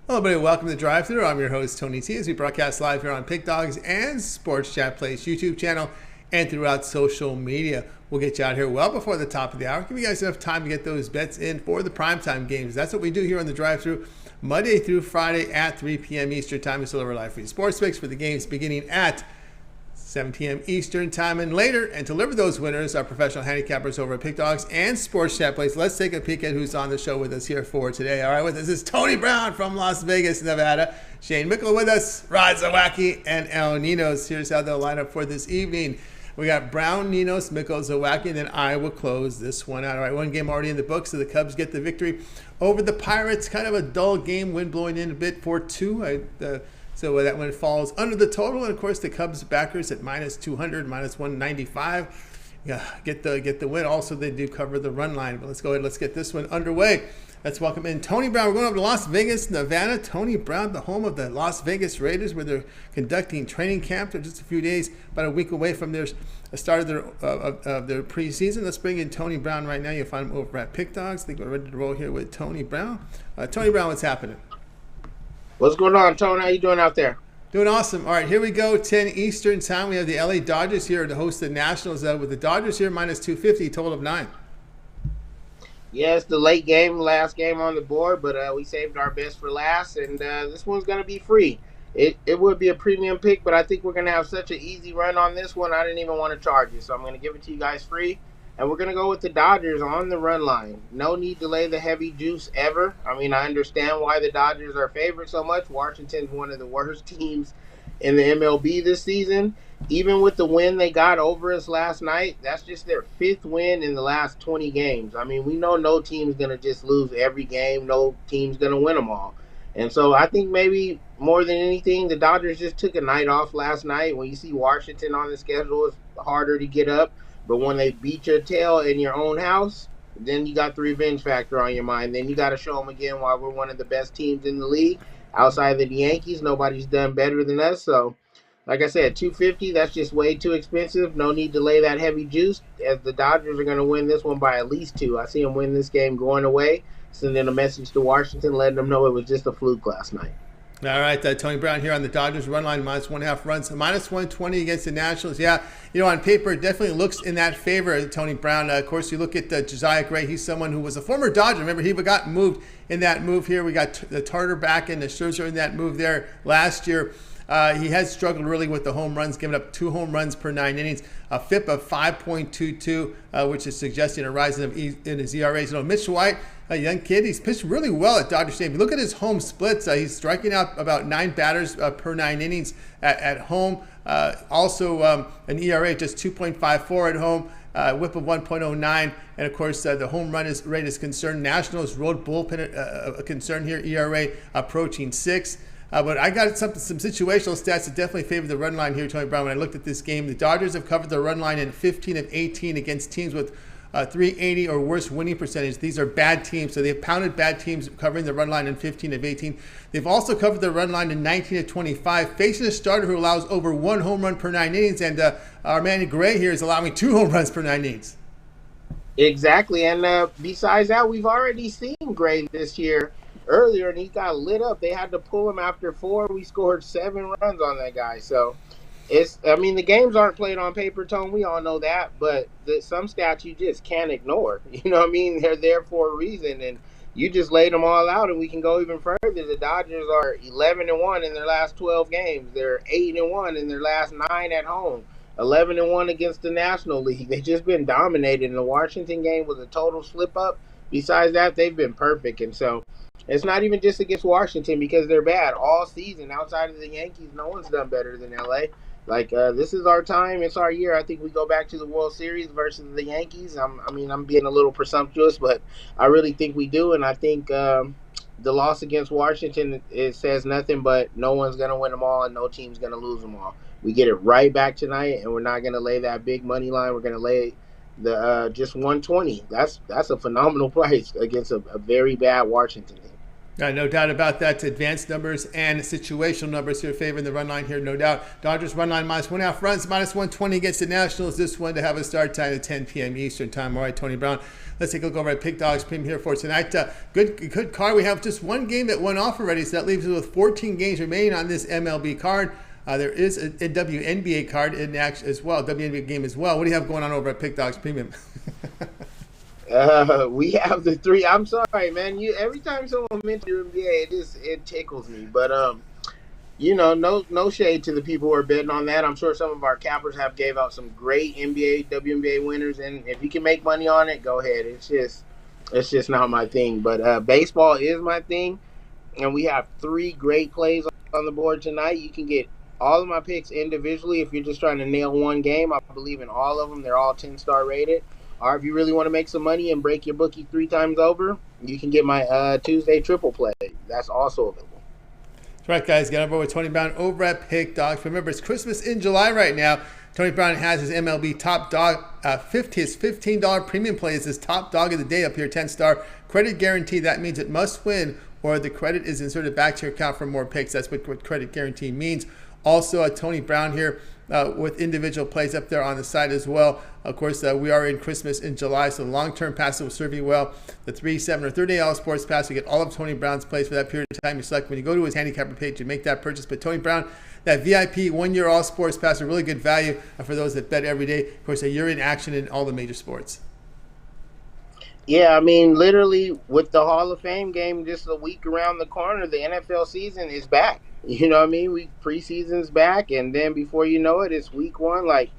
Hello, everybody. Welcome to the Drive Thru. I'm your host, Tony T, as we broadcast live here on Pick Dogs and Sports Chat Place YouTube channel and throughout social media. We'll get you out here well before the top of the hour. Give you guys enough time to get those bets in for the primetime games. That's what we do here on the Drive Thru, Monday through Friday at 3 p.m. Eastern Time. We still have our live free sports picks for the games beginning at 7 p.m. Eastern Time and later, and deliver those winners, our professional handicappers over at Pick Dogs and Sports Chat Place. Let's take a peek at who's on the show with us here for today. All right, with us is Tony Brown from Las Vegas, Nevada. Shane Mickle with us, Rod Zawacky, and Ninos. Here's how they'll line up for this evening. We got Brown, Ninos, Mickle, Zawacky, and then I will close this one out. All right, one game already in the books, so the Cubs get the victory over the Pirates. Kind of a dull game, wind blowing in a bit for two. So that one falls under the total. And, of course, the Cubs backers at minus 200, minus 195. Yeah, get the win. Also, they do cover the run line. But let's go ahead. Let's get this one underway. Let's welcome in Tony Brown. We're going over to Las Vegas, Nevada. Tony Brown, the home of the Las Vegas Raiders, where they're conducting training camp. They're just a few days, about a week away from their start of their preseason. Let's bring in Tony Brown right now. You'll find him over at Pick Dogs. I think we're ready to roll here with Tony Brown. Tony Brown, what's happening? What's going on, Tony? How you doing out there? Doing awesome. All right, here we go. 10 Eastern Time. We have the LA Dodgers here to host the Nationals with the Dodgers here minus 250, total of 9. Yeah, it's the late game, last game on the board, but we saved our best for last, and this one's going to be free. It would be a premium pick, but I think we're going to have such an easy run on this one, I didn't even want to charge it, so I'm going to give it to you guys free. And we're going to go with the Dodgers on the run line. No need to lay the heavy juice ever. I mean, I understand why the Dodgers are favored so much. Washington's one of the worst teams in the MLB this season. Even with the win they got over us last night, that's just their 5th win in the last 20 games. I mean, we know no team's going to just lose every game. No team's going to win them all. And so I think maybe more than anything, the Dodgers just took a night off last night. When you see Washington on the schedule, it's harder to get up. But when they beat your tail in your own house, then you got the revenge factor on your mind. Then you got to show them again why we're one of the best teams in the league. Outside of the Yankees, nobody's done better than us. So, like I said, $250, that's just way too expensive. No need to lay that heavy juice, as the Dodgers are going to win this one by at least 2. I see them win this game going away, sending a message to Washington, letting them know it was just a fluke last night. All right, Tony Brown here on the Dodgers run line, minus 1.5 runs, minus 120 against the Nationals. Yeah, on paper, it definitely looks in that favor, Tony Brown. Of course, you look at Josiah Gray. He's someone who was a former Dodger. Remember, he got moved in that move here. We got the Tartar back and the Scherzer in that move there last year. He has struggled really with the home runs, giving up 2 home runs per 9 innings, a FIP of 5.22, which is suggesting a rise in his ERAs. Mitch White, a young kid, he's pitched really well at Dodger Stadium. Look at his home splits. He's striking out about 9 batters per 9 innings at home. Also, an ERA of just 2.54 at home. Whip of 1.09, and of course the home run rate is concerned. Nationals road bullpen a concern here. ERA approaching 6. But I got some situational stats that definitely favor the run line here, Tony Brown. When I looked at this game, the Dodgers have covered the run line in 15 of 18 against teams with 380 or worse winning percentage. These are bad teams, so they've pounded bad teams covering the run line in 15 of 18. They've also covered the run line in 19 of 25, facing a starter who allows over 1 home run per 9 innings, and our man Gray here is allowing 2 home runs per 9 innings. Exactly, and besides that, we've already seen Gray this year earlier, and he got lit up. They had to pull him after 4. We scored 7 runs on that guy, so the games aren't played on paper, Tone. We all know that, but some stats you just can't ignore. You know what I mean? They're there for a reason, and you just laid them all out, and we can go even further. The Dodgers are 11-1 in their last 12 games. They're 8-1 in their last 9 at home. 11-1 against the National League. They've just been dominated, and the Washington game was a total slip-up. Besides that, they've been perfect, and so it's not even just against Washington because they're bad. All season, outside of the Yankees, no one's done better than L.A. This is our time. It's our year. I think we go back to the World Series versus the Yankees. I'm being a little presumptuous, but I really think we do. And I think the loss against Washington, it says nothing but no one's going to win them all and no team's going to lose them all. We get it right back tonight, and we're not going to lay that big money line. We're going to lay the just 120. That's a phenomenal price against a very bad Washington team. No doubt about that. Advanced numbers and situational numbers here favoring the run line here, no doubt. Dodgers run line -1.5 runs, -120 against the Nationals. This one to have a start time at 10 p.m. Eastern time. All right, Tony Brown. Let's take a look over at Pick Dogs Premium here for tonight. Good card. We have just one game that went off already, so that leaves us with 14 games remaining on this MLB card. There is a WNBA card in action as well, WNBA game as well. What do you have going on over at Pick Dogs Premium? We have the three. I'm sorry, man. Every time someone mentions NBA, it tickles me. But no shade to the people who are betting on that. I'm sure some of our cappers have gave out some great NBA, WNBA winners, and if you can make money on it, go ahead. It's just not my thing. But baseball is my thing, and we have three great plays on the board tonight. You can get all of my picks individually if you're just trying to nail one game. I believe in all of them. They're all 10-star rated. Or if you really want to make some money and break your bookie 3 times over, you can get my Tuesday triple play. That's also available. That's right, guys. Get on board with Tony Brown over at Pick Dogs. Remember, it's Christmas in July right now. Tony Brown has his MLB top dog, his $15 premium play is his top dog of the day up here, 10-star credit guarantee. That means it must win or the credit is inserted back to your account for more picks. That's what credit guarantee means. Also, Tony Brown here with individual plays up there on the side as well. Of course, we are in Christmas in July, so the long-term pass will serve you well. The 3, 7, or 30 sports pass, you get all of Tony Brown's plays for that period of time. You select when you go to his handicapper page, you make that purchase. But Tony Brown, that VIP 1-year all sports pass, a really good value for those that bet every day. Of course, you're in action in all the major sports. Yeah, I mean, literally with the Hall of Fame game just a week around the corner, the NFL season is back. You know what I mean? Preseason's back, and then before you know it, it's week 1. Like,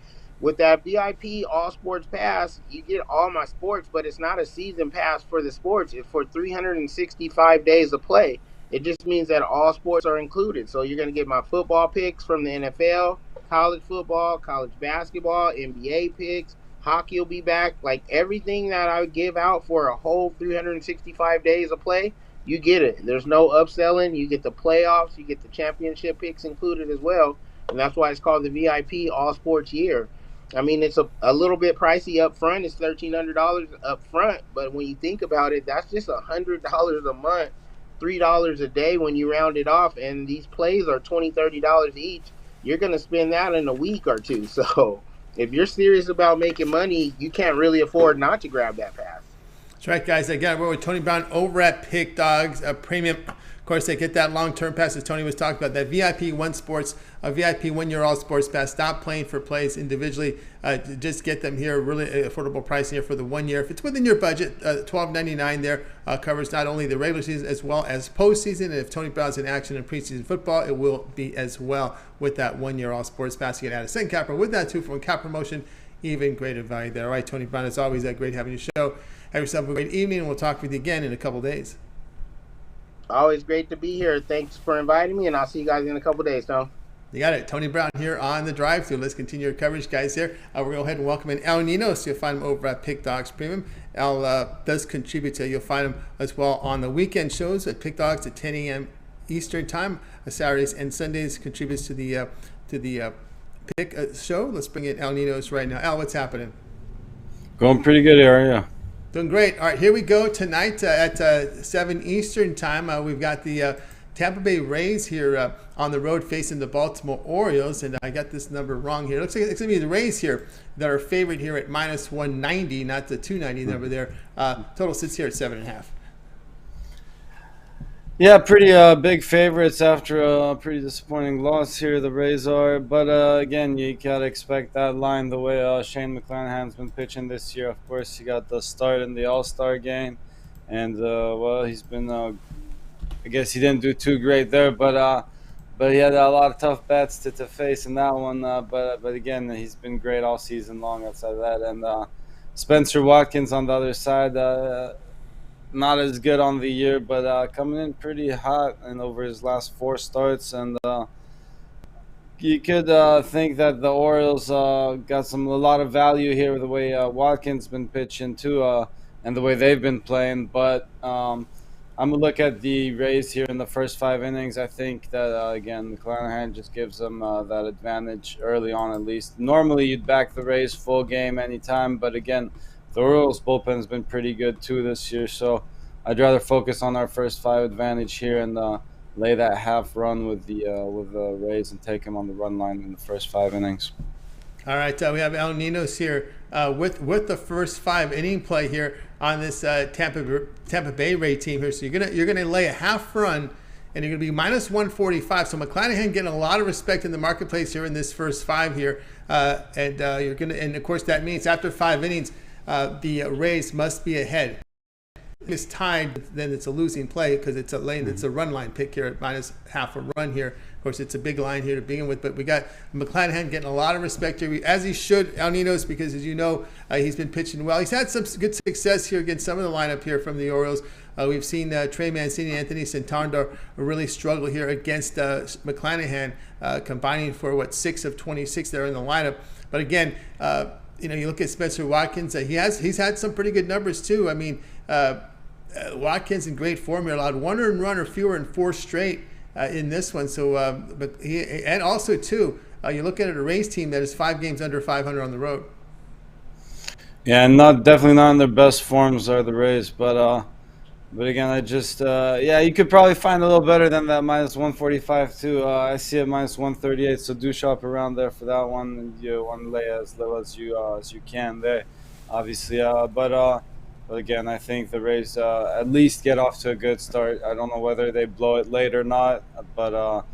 with that VIP all sports pass, you get all my sports, but it's not a season pass for the sports. It's for 365 days of play. It just means that all sports are included. So you're going to get my football picks from the NFL, college football, college basketball, NBA picks. Hockey will be back. Like, everything that I would give out for a whole 365 days of play, you get it. There's no upselling. You get the playoffs. You get the championship picks included as well. And that's why it's called the VIP All Sports Year. I mean, it's a little bit pricey up front. It's $1,300 up front. But when you think about it, that's just $100 a month, $3 a day when you round it off. And these plays are $20, $30 each. You're going to spend that in a week or two. So if you're serious about making money, you can't really afford not to grab that pass. That's right, guys. Again, we're with Tony Brown over at Pick Dogs Premium. Of course, they get that long-term pass, as Tony was talking about, that VIP 1-year all sports pass. Stop playing for plays individually. Just get them here, really affordable pricing here for the 1 year. If it's within your budget, $12.99 there covers not only the regular season as well as postseason. And if Tony Brown's in action in preseason football, it will be as well with that 1-year all sports pass. You get out of second capper with that too from a cap promotion. Even greater value there. All right, Tony Brown, it's always great having you show. Have yourself a great evening, and we'll talk with you again in a couple days. Always great to be here. Thanks for inviting me, and I'll see you guys in a couple days, Tom. You got it. Tony Brown here on the drive-thru. Let's continue our coverage, guys, here. We're going to go ahead and welcome in El Ninos. You'll find him over at Pick Dogs Premium. El does contribute to, you'll find him as well on the weekend shows at Pick Dogs at 10 a.m. Eastern Time. Saturdays and Sundays contributes to the Pick show. Let's bring in El Ninos right now. El, what's happening? Going pretty good area. Doing great. All right, here we go tonight at 7 Eastern Time. We've got the Tampa Bay Rays here on the road facing the Baltimore Orioles, and I got this number wrong here. It looks like it's going to be the Rays here that are favored here at -190, not the 290 number there. Total sits here at 7.5. Yeah, pretty big favorites after a pretty disappointing loss here, the Rays are. But again, you got to expect that line the way Shane McClanahan's been pitching this year. Of course, he got the start in the All-Star game. And, well, he's been, I guess he didn't do too great there. But he had a lot of tough bats to face in that one. But again, he's been great all season long outside of that. And Spencer Watkins on the other side, not as good on the year, but coming in pretty hot and over his last 4 starts. And you could think that the Orioles got a lot of value here the way Watkins been pitching too, and the way they've been playing. But I'm going to look at the Rays here in the first 5 innings. I think that, again, McClanahan just gives them that advantage early on at least. Normally you'd back the Rays full game anytime, but again, the Orioles bullpen has been pretty good too this year, so I'd rather focus on our first 5 advantage here and lay that half run with the Rays and take him on the run line in the first 5 innings. All right, we have El Ninos here with the first 5 inning play here on this Tampa Bay Ray team here. So you're gonna lay a half run, and you're gonna be minus 145. So McClanahan getting a lot of respect in the marketplace here in this first 5 here, and of course that means after 5 innings, the Rays must be ahead. If it's tied, then it's a losing play because it's a lane. It's a run line pick here at minus half a run here. Of course, it's a big line here to begin with, but we got McClanahan getting a lot of respect here, as he should, El Ninos, because as you know, he's been pitching well. He's had some good success here against some of the lineup here from the Orioles. We've seen Trey Mancini and Anthony Santander really struggle here against McClanahan, combining for 6 of 26 there in the lineup. But again, you look at Spencer Watkins. He's had some pretty good numbers too. I mean, Watkins in great form here, allowed 1 earned run or fewer in 4 straight in this one. So, and also too, you look at a Rays team that is 5 games under 500 on the road. Yeah, definitely not in their best forms are the Rays, but again, I just you could probably find a little better than that minus 145 too. I see it minus 138, so do shop around there for that one, and you want to lay as low as you can there, obviously. But again, I think the Rays at least get off to a good start. I don't know whether they blow it late or not, but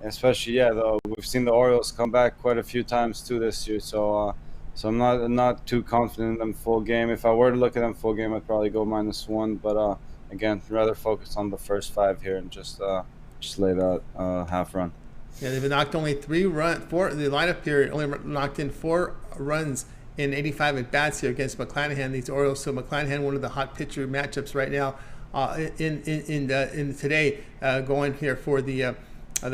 especially though we've seen the Orioles come back quite a few times too this year, so I'm not too confident in them full game. If I were to look at them full game, I'd probably go -1, but again, rather focus on the first 5 here and just lay that half run. Yeah, they've knocked only 4. The lineup period only knocked in 4 runs in 85 at bats here against McClanahan, these Orioles. So McClanahan, one of the hot pitcher matchups right now in today, going here for the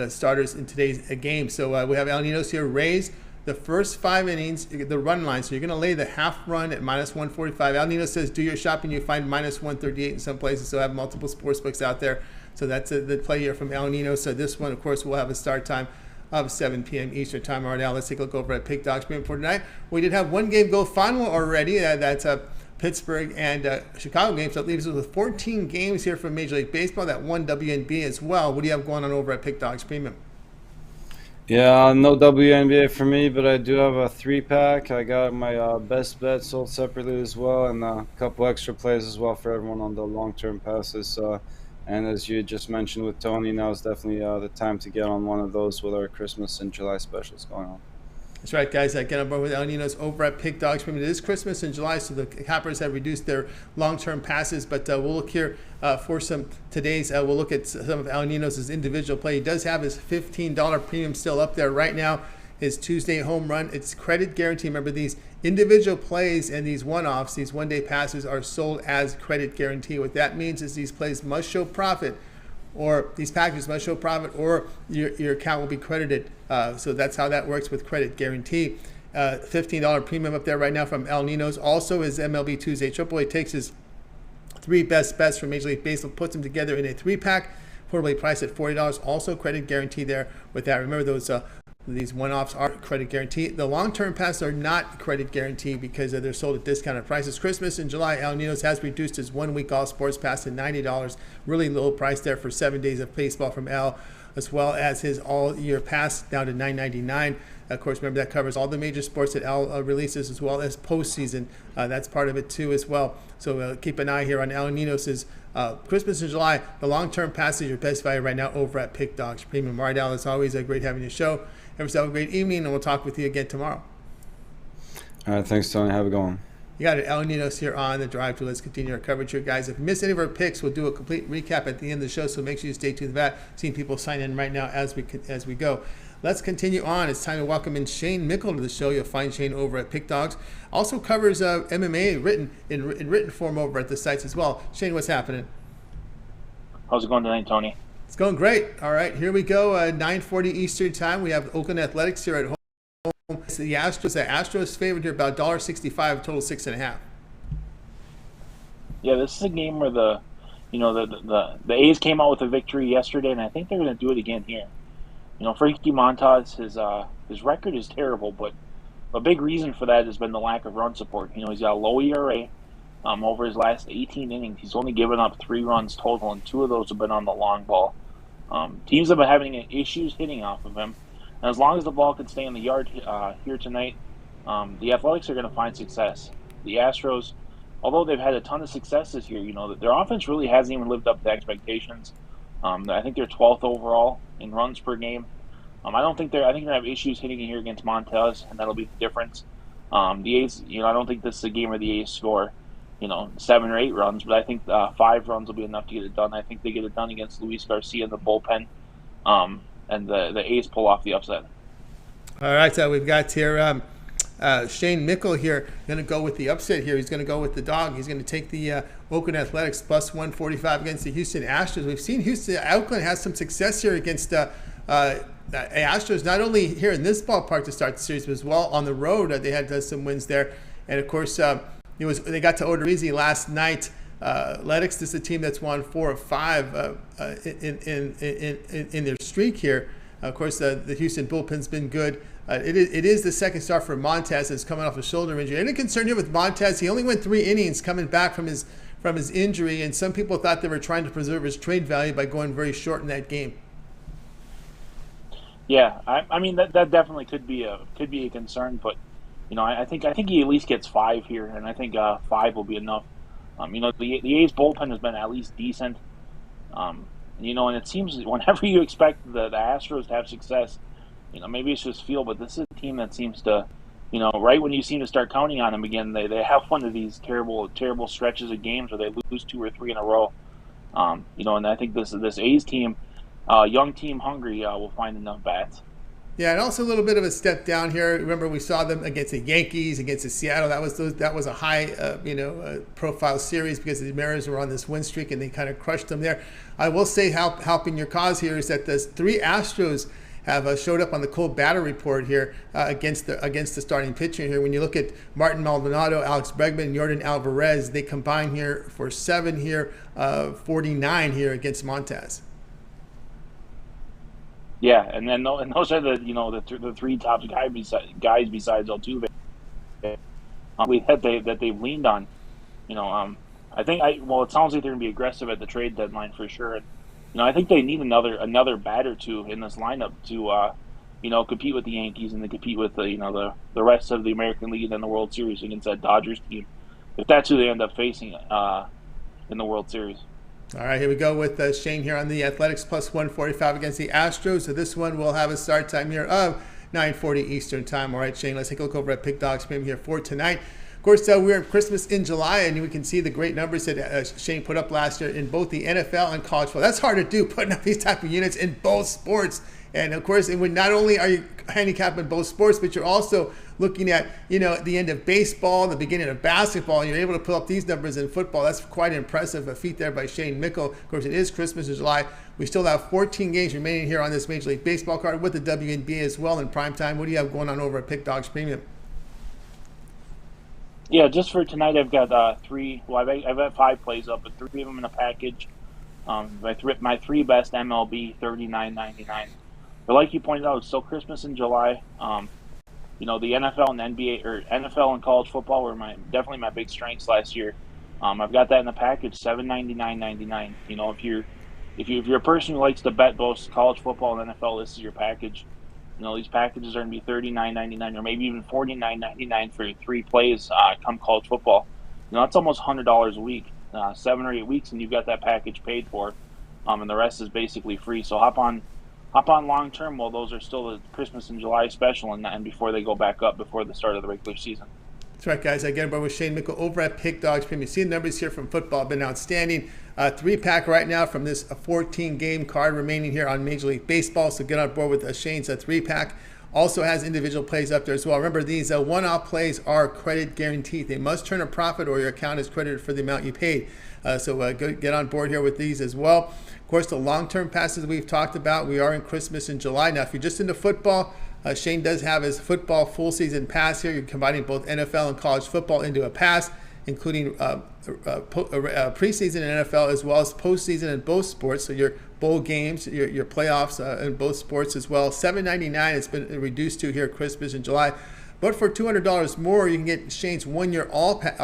starters in today's game. So we have El Ninos here. Rays the first 5 innings, the run line. So you're going to lay the half run at minus 145. El Ninos says do your shopping. You find minus 138 in some places. So I have multiple sports books out there. So that's the play here from El Ninos. So this one, of course, will have a start time of 7 p.m. Eastern time. All right, now let's take a look over at Pick Dogs Premium for tonight. We did have 1 game go final already. That's Pittsburgh and Chicago games. So that leaves us with 14 games here from Major League Baseball. That 1 WNBA as well. What do you have going on over at Pick Dogs Premium? Yeah, no WNBA for me, but I do have a 3-pack. I got my best bet sold separately as well, and a couple extra plays as well for everyone on the long-term passes. And as you just mentioned with Tony, now is definitely the time to get on one of those with our Christmas and July specials going on. That's right, guys. Get on board with El Ninos over at Pick Dogs Premium. It is Christmas in July, so the Handicappers have reduced their long-term passes. But we'll look here for some today's. We'll look at some of El Ninos' individual play. He does have his $15 premium still up there right now. His Tuesday home run. It's credit guarantee. Remember, these individual plays and these one-offs, these one-day passes, are sold as credit guarantee. What that means is these plays must show profit, or these packages must show profit, or your account will be credited. So that's how that works with credit guarantee. $15 premium up there right now from El Ninos. Also, his MLB Tuesday AAA takes his 3 best bets from Major League Baseball, puts them together in a 3-pack, affordably priced at $40. Also, credit guarantee there with that. Remember, these one-offs are credit guarantee. The long-term passes are not credit guarantee because they're sold at discounted prices. Christmas in July, El Ninos has reduced his 1-week all sports pass to $90. Really low price there for 7 days of baseball from El, as well as his all-year pass down to $9.99. Of course, remember that covers all the major sports that El releases, as well as postseason. That's part of it too as well. So keep an eye here on El Ninos' Christmas in July. The long-term pass is your best value right now over at Pick Dogs Premium. All right, Al, it's always great having your show. Have yourself a great evening, and we'll talk with you again tomorrow. All right, thanks, Tony. Have a good one. You got it, El Ninos here on the Drive to. Let's continue our coverage here, guys. If you missed any of our picks, we'll do a complete recap at the end of the show, so make sure you stay tuned to that. Seeing people sign in right now as we go. Let's continue on. It's time to welcome in Shane Mickle to the show. You'll find Shane over at Pick Dogs. Also covers MMA in written form over at the sites as well. Shane, what's happening? How's it going tonight, Tony? It's going great. All right, here we go. 9:40 Eastern time. We have Oakland Athletics here at home. It's the Astros favored here about $1.65, total 6.5. Yeah, this is a game where the A's came out with a victory yesterday, and I think they're going to do it again here. Frankie Montas, his record is terrible, but a big reason for that has been the lack of run support. He's got a low ERA, Over his last 18 innings, he's only given up 3 runs total, and 2 of those have been on the long ball. Teams have been having issues hitting off of him. And as long as the ball can stay in the yard here tonight, the Athletics are going to find success. The Astros, although they've had a ton of success this year, their offense really hasn't even lived up to expectations. I think they're 12th overall in runs per game. I think they're going to have issues hitting it here against Montez, and that'll be the difference. The A's, I don't think this is a game where the A's score, 7 or 8 runs, but I think 5 runs will be enough to get it done. I think they get it done against Luis Garcia in the bullpen, and the A's pull off the upset. All right, so we've got here Shane Mickle here going to go with the upset here. He's going to go with the dog. He's going to take the Oakland Athletics plus 145 against the Houston Astros. We've seen Oakland has some success here against Astros, not only here in this ballpark to start the series, but as well on the road. They had some wins there, and of course, they got to Odorizzi last night. Athletics, this is a team that's won 4 of 5 in their streak here. Of course, the Houston bullpen's been good. It is the second start for Montez, that's coming off a shoulder injury. Any concern here with Montez? He only went 3 innings coming back from his injury, and some people thought they were trying to preserve his trade value by going very short in that game. Yeah, I mean that definitely could be a concern, but I think he at least gets 5 here, and I think 5 will be enough. The A's bullpen has been at least decent, and it seems whenever you expect the Astros to have success, maybe it's just feel, but this is a team that seems to, right when you seem to start counting on them again, they have one of these terrible stretches of games where they lose 2 or 3 in a row. And I think this A's team, young team hungry, will find enough bats. Yeah, and also a little bit of a step down here. Remember, we saw them against the Yankees, against the Seattle. That was a high, profile series because the Mariners were on this win streak and they kind of crushed them there. I will say, helping your cause here is that the 3 Astros have showed up on the cold batter report here against the starting pitcher here. When you look at Martin Maldonado, Alex Bregman, and Jordan Alvarez, they combine here for 7 here, 49 here against Montez. Yeah, and those are the 3 top guys besides Altuve that they've leaned on. I think it sounds like they're gonna be aggressive at the trade deadline for sure. And, I think they need another bat or 2 in this lineup to compete with the Yankees and to compete with the rest of the American League and the World Series against that Dodgers team, if that's who they end up facing in the World Series. All right, here we go with Shane here on the Athletics plus 145 against the Astros. So this one will have a start time here of 9:40 Eastern time. All right, Shane, let's take a look over at Pick Dogs Premium here for tonight. Of course, we're in Christmas in July, and we can see the great numbers that Shane put up last year in both the NFL and college football. That's hard to do, putting up these type of units in both sports. And of course, not only are you handicapping both sports, but you're also looking at the end of baseball, the beginning of basketball, and you're able to pull up these numbers in football. That's quite impressive, a feat there by Shane Mickle. Of course, it is Christmas in July. We still have 14 games remaining here on this Major League Baseball card with the WNBA as well in prime time. What do you have going on over at Pick Dogs Premium? Yeah, just for tonight, I've got 3. Well, I've got 5 plays up, but 3 of them in a package. My 3 best MLB, $39.99. But like you pointed out, it's still Christmas in July. The NFL and NBA, or NFL and college football, were definitely my big strengths last year. I've got that in the package, $7.99.99. If you're a person who likes to bet both college football and NFL, this is your package. These packages are going to be $39.99 or maybe even $49.99 for 3 plays come college football. That's almost $100 a week, 7 or 8 weeks, and you've got that package paid for, and the rest is basically free. So hop on long term while those are still the Christmas and July special, and before they go back up before the start of the regular season. That's right, guys. Again, we're with Shane Mickle over at Pick Dogs Premium. You see the numbers here from football have been outstanding. 3-pack right now from this 14-game card remaining here on Major League Baseball. So get on board with Shane's 3-pack. Also has individual plays up there as well. Remember, these one-off plays are credit guaranteed. They must turn a profit or your account is credited for the amount you paid. So get on board here with these as well. Of course, the long-term passes we've talked about. We are in Christmas in July. Now, if you're just into football, Shane does have his football full season pass here. You're combining both NFL and college football into a pass, including preseason in NFL as well as postseason in both sports. So your bowl games, your playoffs in both sports as well. $7.99 it's been reduced to here Christmas in July. But for $200 more, you can get Shane's 1-year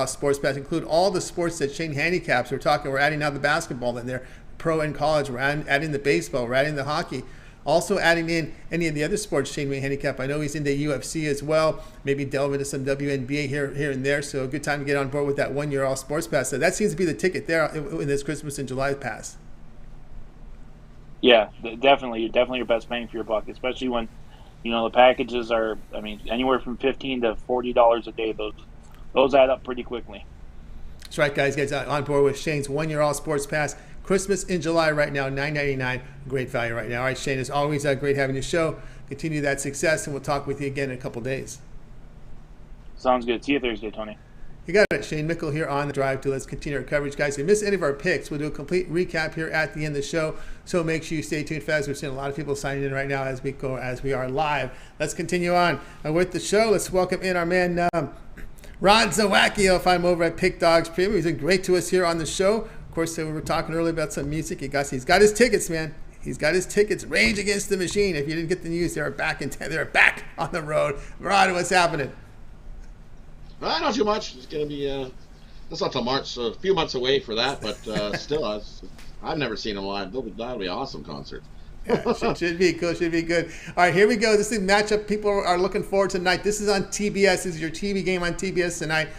sports pass, include all the sports that Shane handicaps. We're adding now the basketball in there, pro and college. We're adding the baseball. We're adding the hockey. Also adding in any of the other sports Shane may handicap. I know he's into UFC as well. Maybe delve into some WNBA here and there. So a good time to get on board with that 1-year all sports pass. So that seems to be the ticket there in this Christmas and July pass. Yeah, definitely your best bang for your buck, especially when, the packages are, anywhere from $15 to $40 a day. Those add up pretty quickly. That's right, guys. Get on board with Shane's 1-year all sports pass. Christmas in July right now, $9.99. Great value right now. All right, Shane, it's always great having you show. Continue that success, and we'll talk with you again in a couple days. Sounds good. See you Thursday, Tony. You got it. Shane Mickle here on the Drive to. Let's continue our coverage, guys. If you missed any of our picks, we'll do a complete recap here at the end of the show. So make sure you stay tuned fast. We're seeing a lot of people signing in right now as we are live. Let's continue on with the show. Let's welcome in our man Ron Zawacky. You'll find him over at Pick Dogs Premium. He's been great to us here on the show. Of course, we were talking earlier about some music. He's got his tickets, man. He's got his tickets. Rage Against the Machine. If you didn't get the news, they're back on the road. Ron, what's happening? Not too much. It's going to be, that's not till March, so a few months away for that, but still, I've never seen them live. That'll be an awesome concert. Yeah, should be cool. Should be good. All right, here we go. This is a matchup people are looking forward to tonight. This is on TBS. This is your TV game on TBS tonight.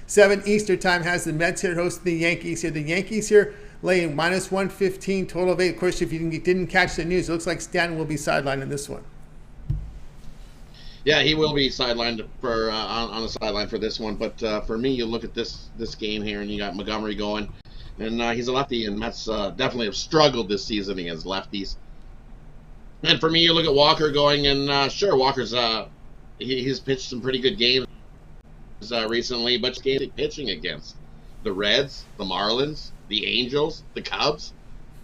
7 Eastern time has the Mets here hosting the Yankees here. The Yankees here laying -115, total of 8. Of course, if you didn't catch the news, it looks like Stanton will be sidelined in this one. Yeah, he will be sidelined for on the sideline for this one. But for me, you look at this game here, and you got Montgomery going, and he's a lefty, and Mets definitely have struggled this season against lefties. And for me, you look at Walker going, and sure, Walker's he's pitched some pretty good games recently, but he's pitching against the Reds, the Marlins, the Angels, the Cubs.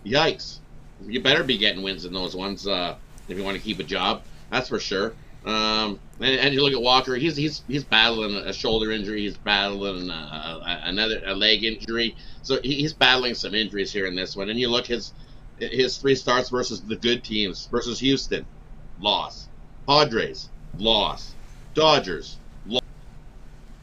Yikes! You better be getting wins in those ones if you want to keep a job. That's for sure. And you look at Walker, he's battling a shoulder injury, he's battling a leg injury, so he's battling some injuries here in this one. And you look his 3 starts versus the good teams, versus Houston, loss, Padres, loss, Dodgers,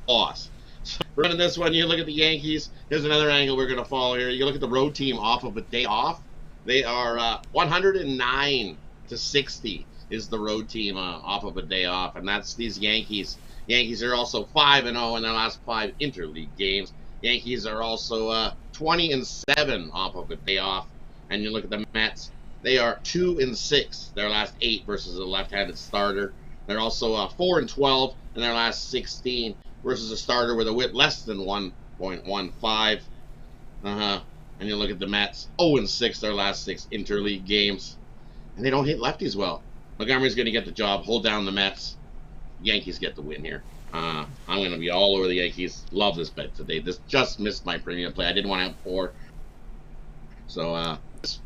loss. So running this one, you look at the Yankees. Here's another angle we're going to follow here. You look at the road team off of a day off. They are 109 to 60. Is the road team off of a day off, and that's these Yankees. Yankees are also 5-0 in their last 5 interleague games. Yankees are also 20-7 off of a day off. And you look at the Mets, they are 2-6 their last 8 versus a left-handed starter. They're also 4-12 in their last 16 versus a starter with a whip less than 1.15. And you look at the Mets, 0-6 their last 6 interleague games, and they don't hit lefties well. Montgomery's going to get the job, hold down the Mets. Yankees get the win here. I'm going to be all over the Yankees. Love this bet today. This just missed my premium play. I didn't want to have 4. So,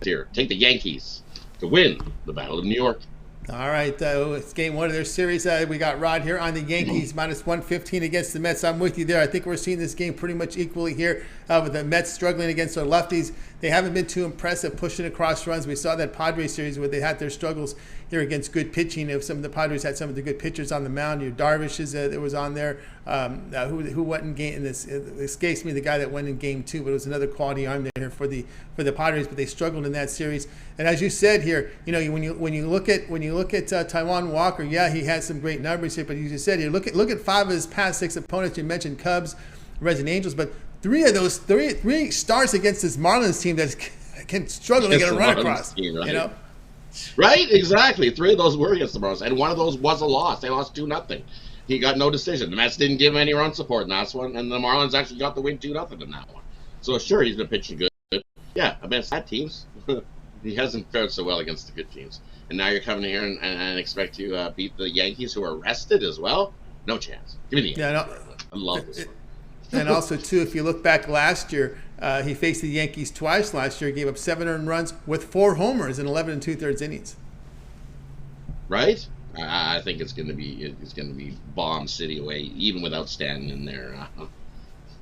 here, take the Yankees to win the Battle of New York. All right, it's game 1 of their series. We got Rod here on the Yankees, -115 against the Mets. I'm with you there. I think we're seeing this game pretty much equally here with the Mets struggling against their lefties. They haven't been too impressive pushing across runs. We saw that Padres series where they had their struggles here against good pitching. If some of the Padres had some of the good pitchers on the mound, Darvish that was on there. Who went in game? And this it escapes me, the guy that went in game 2, but it was another quality arm there for the Padres. But they struggled in that series. And as you said here, when you look at Taijuan Walker, yeah, he has some great numbers here. But as you said here, look at 5 of his past 6 opponents. You mentioned Cubs, Reds, and Angels, but 3 of those three starts against this Marlins team that can struggle to get a run across. Team, right? Right, exactly. 3 of those were against the Marlins, and one of those was a loss. They lost 2-0. He got no decision. The Mets didn't give him any run support in that one, and the Marlins actually got the win 2-0 in that one. So sure, he's been pitching good. Yeah, against bad teams, he hasn't fared so well against the good teams. And now you're coming here and expect to beat the Yankees, who are rested as well. No chance. Give me the Yankees. I love this one. And also, too, if you look back last year, he faced the Yankees twice last year, gave up 7 earned runs with 4 homers in 11 2/3 innings. Right? I think it's going to be bomb city away, even without Stanton in there.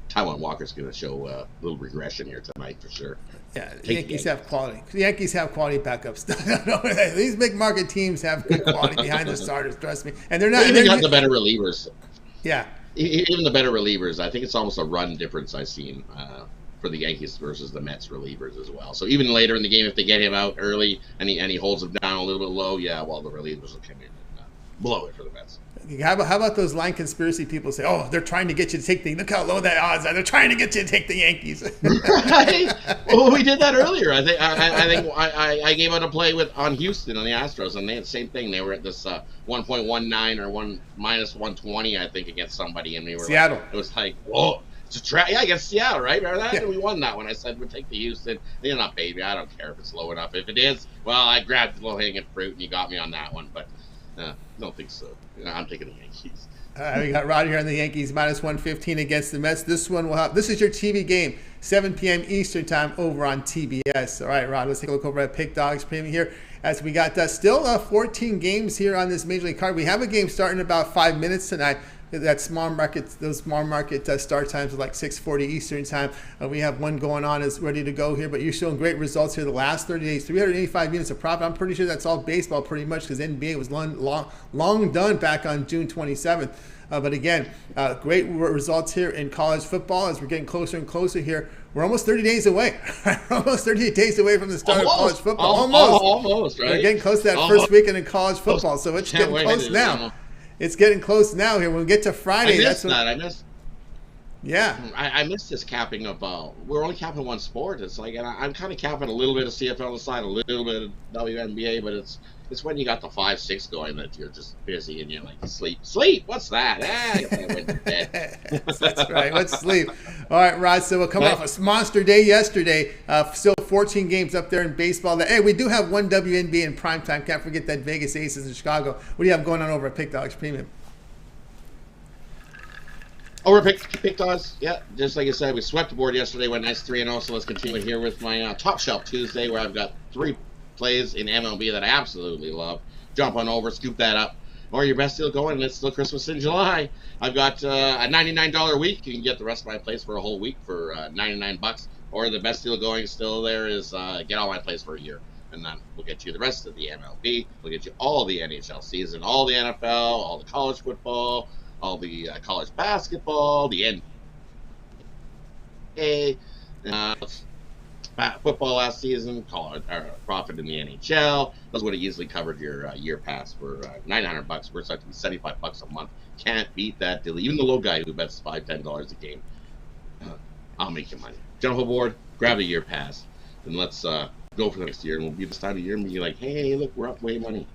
Taiwan Walker's going to show a little regression here tonight for sure. Yeah, the Yankees have quality. The Yankees have quality backups. These big market teams have good quality behind the starters. Trust me, and they're not. They even got the better relievers. Yeah, even the better relievers. I think it's almost a run difference I've seen for the Yankees versus the Mets relievers as well. So even later in the game, if they get him out early and he holds him down a little bit low, yeah, well, the relievers will come in and blow it for the Mets. How about those line conspiracy people say, "Oh, they're trying to get you to take the look how low that odds are. They're trying to get you to take the Yankees." Right? Well, we did that earlier. I think I gave out a play on Houston on the Astros, and they had the same thing. They were at this 1.19 or minus 120, I think, against somebody, and we were Seattle. It was like, whoa. Yeah, against Seattle, right? Remember that? Yeah. We won that one. I said we'd take the Houston. They're not baby. I don't care if it's low enough. If it is, well, I grabbed the low-hanging fruit, and you got me on that one. But don't think so. I'm taking the Yankees. We got Rod here on the Yankees, minus 115 against the Mets. This one will have. This is your TV game, 7 p.m. Eastern time over on TBS. All right, Rod, let's take a look over at Pick Dogs Premium here. As we got still 14 games here on this Major League card. We have a game starting in about 5 minutes tonight. That small market, those small market start times are like 6:40 Eastern time. We have one going on is ready to go here, but you're showing great results here the last 30 days. 385 units of profit. I'm pretty sure that's all baseball pretty much because NBA was long done back on June 27th. But again, great results here in college football as we're getting closer and closer here. We're almost 30 days away. Almost 30 days away from the start of college football. Almost, right? We're getting close to that first weekend in college football, so it's getting close now. It's getting close now here. When we get to Friday, I missed this capping of we're only capping one sport. It's like, and I'm kind of capping a little bit of CFL on the side, a little bit of WNBA, but it's when you got the 5-6 going that you're just busy and you're like, sleep. What's that? I went to bed. That's right. Let's sleep. All right, Rod. So we're coming off a monster day yesterday. Still 14 games up there in baseball. Hey, we do have one WNBA in primetime. Can't forget that Vegas Aces in Chicago. What do you have going on over at Pick Dogs Premium? Over Pick Dogs, yeah. Just like I said, we swept the board yesterday. Went nice 3-0. So let's continue here with my Top Shelf Tuesday, where I've got 3 plays in MLB that I absolutely love. Jump on over, scoop that up. Or your best deal going, and it's still Christmas in July. I've got a $99 a week. You can get the rest of my plays for a whole week for $99. Or the best deal going still there is get all my plays for a year. And then we'll get you the rest of the MLB. We'll get you all the NHL season, all the NFL, all the college football, all the college basketball, the NBA, football last season, college profit in the NHL. Those would have easily covered your year pass for $900. Works out to be $75 a month. Can't beat that deal. Even the low guy who bets $5-10 a game, I'll make you money. Jump aboard, grab a year pass, and let's go for the next year. And we'll be this time of year and be like, hey, look, we're up way money.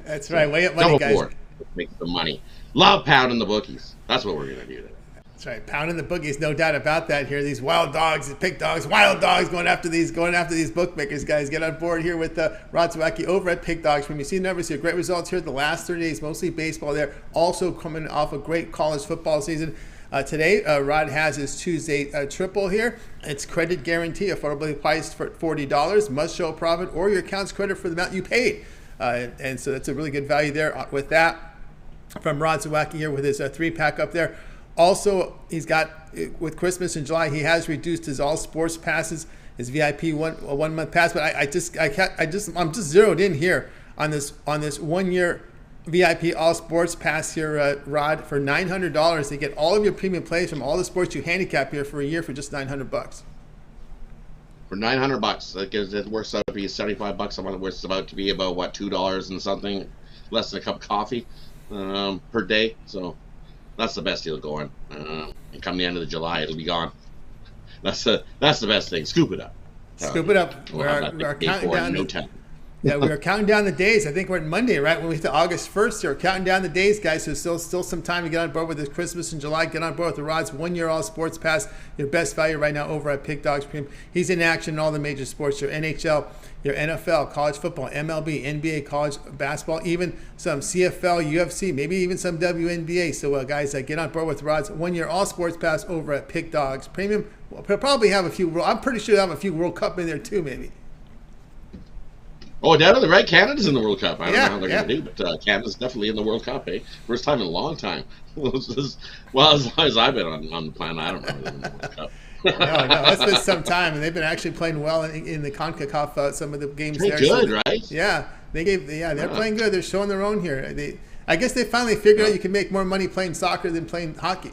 That's right, way up money, guys. Aboard, make some money. Love pounding the bookies. That's what we're gonna do today. That's right, pounding the bookies, no doubt about that. Here, these wild dogs, Pick Dogs, wild dogs going after these bookmakers, guys. Get on board here with Rod Zawacky over at Pick Dogs. From you see numbers here, great results here the last 30 days, mostly baseball there. Also coming off a great college football season. Today, Rod has his Tuesday triple here. It's credit guarantee, affordably priced for $40. Must show a profit or your account's credit for the amount you paid. And so that's a really good value there with that. From Rod Zawacky here with his 3-pack up there. Also, he's got, with Christmas in July, he has reduced his all sports passes, his VIP one month pass. But I'm just zeroed in here on this 1 year VIP all sports pass here, Rod, for $900. They get all of your premium plays from all the sports you handicap here for a year for just $900. For $900, it works out to be $75 a month. Which is about to be about what, $2 and something, less than a cup of coffee per day. So that's the best deal going. And come the end of July, it'll be gone. That's the best thing. Scoop it up. Scoop it up. We're counting down. No time. Yeah, we're counting down the days. I think we're at Monday, right? When we hit to August 1st here. We're counting down the days, guys. So still some time to get on board with this Christmas in July. Get on board with the Rod's 1 year all sports pass. Your best value right now over at Pick Dogs Premium. He's in action in all the major sports. Your NHL, your NFL, college football, MLB, NBA, college basketball, even some CFL, UFC, maybe even some WNBA. So, guys, get on board with Rod's 1 year all sports pass over at Pick Dogs Premium. We'll probably have a few. I'm pretty sure they'll have a few World Cup in there too, maybe. Oh, definitely, right? Canada's in the World Cup. I don't know how they're yeah. going to do, but Canada's definitely in the World Cup, eh? First time in a long time. Well, as long as I've been on the planet, I don't remember them in the World Cup. No, it's been some time, and they've been actually playing well in the CONCACAF. Some of the games Pretty there. good, so right? Yeah, they're playing good. They're showing their own here. I guess they finally figured out you can make more money playing soccer than playing hockey.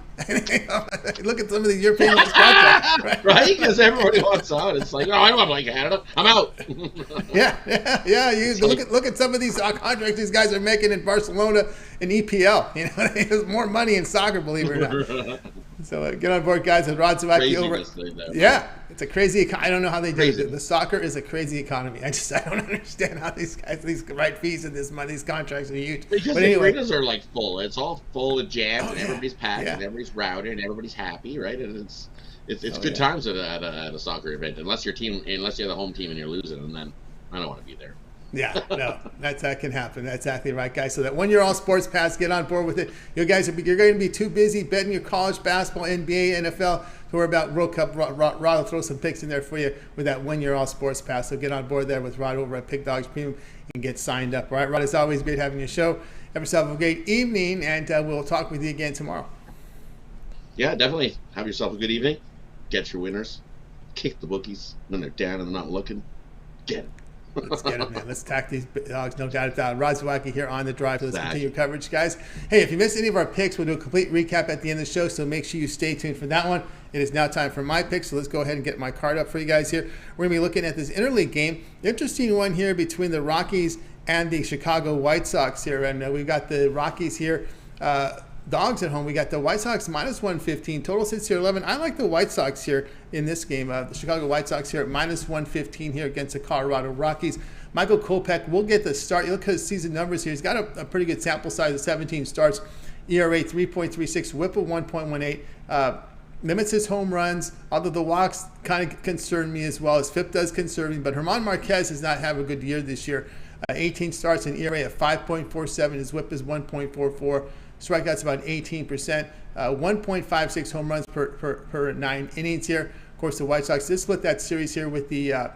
Look at some of the European contracts, right? Right? Because everybody wants out. It's like, oh, I don't want to play Canada. I'm out. Yeah. You look at some of these contracts these guys are making in Barcelona and EPL. There's more money in soccer, believe it or not. So get on board, guys. With Rod Zawacky over. Yeah, it's a crazy. I don't know how they do it. The soccer is a crazy economy. I don't understand how these guys write fees and this money. These contracts are huge. Because but the anyway, arenas are like full. It's all full and jammed, and everybody's packed, Yeah. and everybody's routed, and everybody's happy, right? And it's good times at a soccer event, unless you're the home team and you're losing, and then I don't want to be there. Yeah, no, that can happen. That's exactly right, guys. So that 1 year all sports pass, get on board with it. You guys, you're going to be too busy betting your college basketball, NBA, NFL. To worry about World Cup. Rod will throw some picks in there for you with that 1 year all sports pass. So get on board there with Rod over at Pick Dogs Premium and get signed up. All right, Rod, it's always great having your show. Have yourself a great evening, and we'll talk with you again tomorrow. Yeah, definitely. Have yourself a good evening. Get your winners. Kick the bookies when they're down and they're not looking. Get them. Let's get it, man. Let's attack these dogs, no doubt about it. Rod Zawacky here on The Drive. So let's continue coverage, guys. Hey, if you missed any of our picks, we'll do a complete recap at the end of the show, so make sure you stay tuned for that one. It is now time for my picks, so let's go ahead and get my card up for you guys here. We're going to be looking at this interleague game. Interesting one here between the Rockies and the Chicago White Sox here. And we've got the Rockies here. Dogs at home. We got the White Sox minus 115. Total sits here 11. I like the White Sox here in this game. The Chicago White Sox here at minus 115 here against the Colorado Rockies. Michael Kopech will get the start. You look at his season numbers here. He's got a pretty good sample size of 17 starts. ERA 3.36, whip of 1.18. Limits his home runs, although the walks kind of concern me as well. His FIP does concern me, but German Marquez does not have a good year this year. 18 starts, an ERA of 5.47. His whip is 1.44. Strikeouts about 18%. 1.56 home runs per 9 innings here. Of course, the White Sox did split that series here with the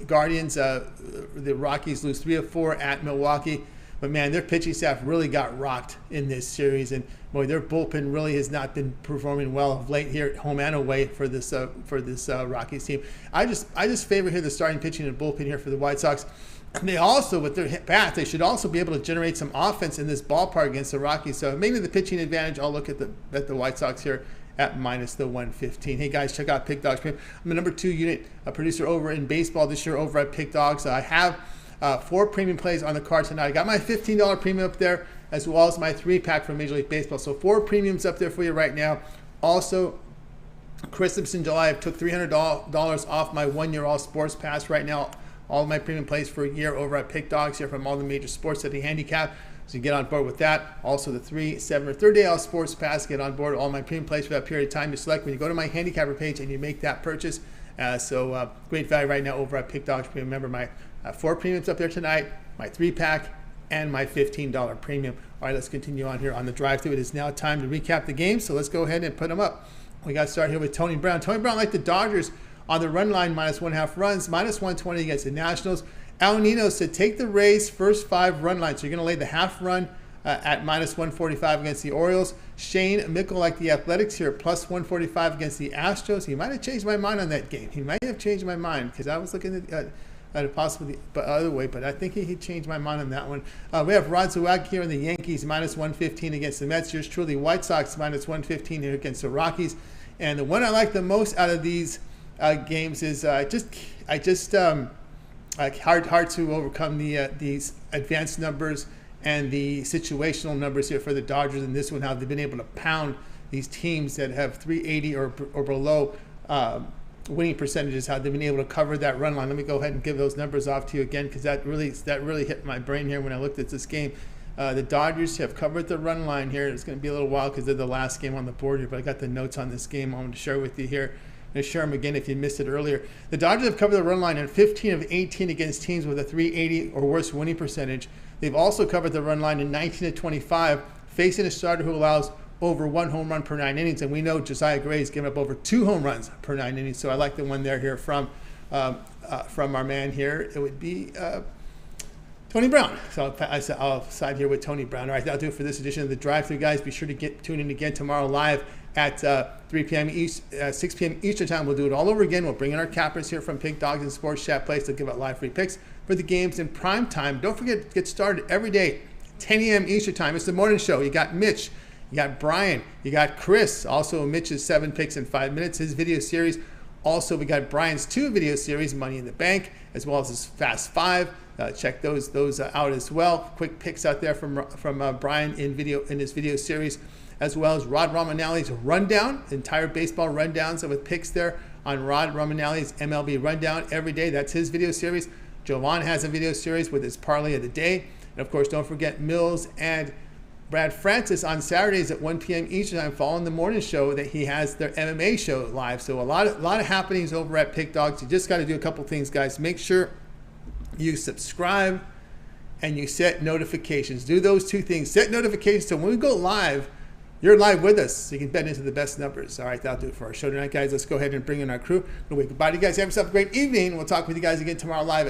Guardians. The Rockies lose 3 of 4 at Milwaukee. But, man, their pitching staff really got rocked in this series. And, boy, their bullpen really has not been performing well of late here at home and away for this Rockies team. I just favor here the starting pitching and bullpen here for the White Sox. They also, with their bat, they should also be able to generate some offense in this ballpark against the Rockies. So maybe the pitching advantage, I'll look at the White Sox here at minus the 115. Hey, guys, check out Pick Dogs Premium. I'm the number 2 unit producer over in baseball this year over at Pick Dogs. I have 4 premium plays on the card tonight. I got my $15 premium up there as well as my 3-pack from Major League Baseball. So 4 premiums up there for you right now. Also, Christmas in July, I took $300 off my 1 year all sports pass right now. All of my premium plays for a year over at Pick Dogs here from all the major sports at the handicap. So you get on board with that. Also the 3, 7, or 30 day all sports pass. Get on board all my premium plays for that period of time. You select when you go to my handicapper page and you make that purchase. So great value right now over at Pick Dogs Premium. Remember my 4 premiums up there tonight, my 3-pack, and my $15 premium. All right, let's continue on here on the drive-thru. It is now time to recap the game. So let's go ahead and put them up. We got to start here with Tony Brown. Tony Brown, like the Dodgers, on the run line, minus 1.5 runs, minus 120 against the Nationals. Ninos said take the Rays' first 5 run lines. So you're going to lay the half run at minus 145 against the Orioles. Shane Mickle, like the Athletics here, plus 145 against the Astros. He might have changed my mind on that game. He might have changed my mind because I was looking at a possibly other way, but I think he changed my mind on that one. We have Rod Zawacky here in the Yankees, minus 115 against the Mets. Yours truly, White Sox, minus 115 here against the Rockies. And the one I like the most out of these games is hard to overcome these advanced numbers and the situational numbers here for the Dodgers in this one, how they've been able to pound these teams that have 380 or below winning percentages, how they've been able to cover that run line. Let me go ahead and give those numbers off to you again because that really hit my brain here when I looked at this game. The Dodgers have covered the run line here. It's going to be a little while because they're the last game on the board here, but I got the notes on this game I want to share with you here. I'm going to share them again if you missed it earlier. The Dodgers have covered the run line in 15 of 18 against teams with a 380 or worse winning percentage. They've also covered the run line in 19 of 25, facing a starter who allows over 1 home run per 9 innings. And we know Josiah Gray's given up over 2 home runs per 9 innings. So I like the one there here from our man here. It would be Tony Brown. So I'll side here with Tony Brown. All right, that'll do it for this edition of the Drive-Thru, guys. Be sure to tune in again tomorrow live at 3 p.m. 6 p.m. Eastern time. We'll do it all over again. We'll bring in our cappers here from Pig Dogs and Sports Chat Place to give out live free picks for the games in prime time. Don't forget to get started every day, 10 a.m. Eastern time. It's the morning show. You got Mitch, you got Brian, you got Chris. Also, Mitch's 7 picks in 5 minutes, his video series. Also, we got Brian's 2 video series, Money in the Bank, as well as his Fast 5. Check those out as well. Quick picks out there from Brian in his video series, as well as Rod Romanelli's rundown, entire baseball rundowns with picks there on Rod Romanelli's MLB rundown every day. That's his video series. Jovan has a video series with his parlay of the day, and of course, don't forget Mills and Brad Francis on Saturdays at 1 p.m. Eastern time, following the morning show that he has their MMA show live. So a lot of happenings over at Pig Dogs. You just got to do a couple things, guys. Make sure you subscribe and you set notifications. Do those 2 things. Set notifications so when we go live, you're live with us, so you can bet into the best numbers. All right, that'll do it for our show tonight, guys. Let's go ahead and bring in our crew. Goodbye to you guys. Have yourself a great evening. We'll talk with you guys again tomorrow live at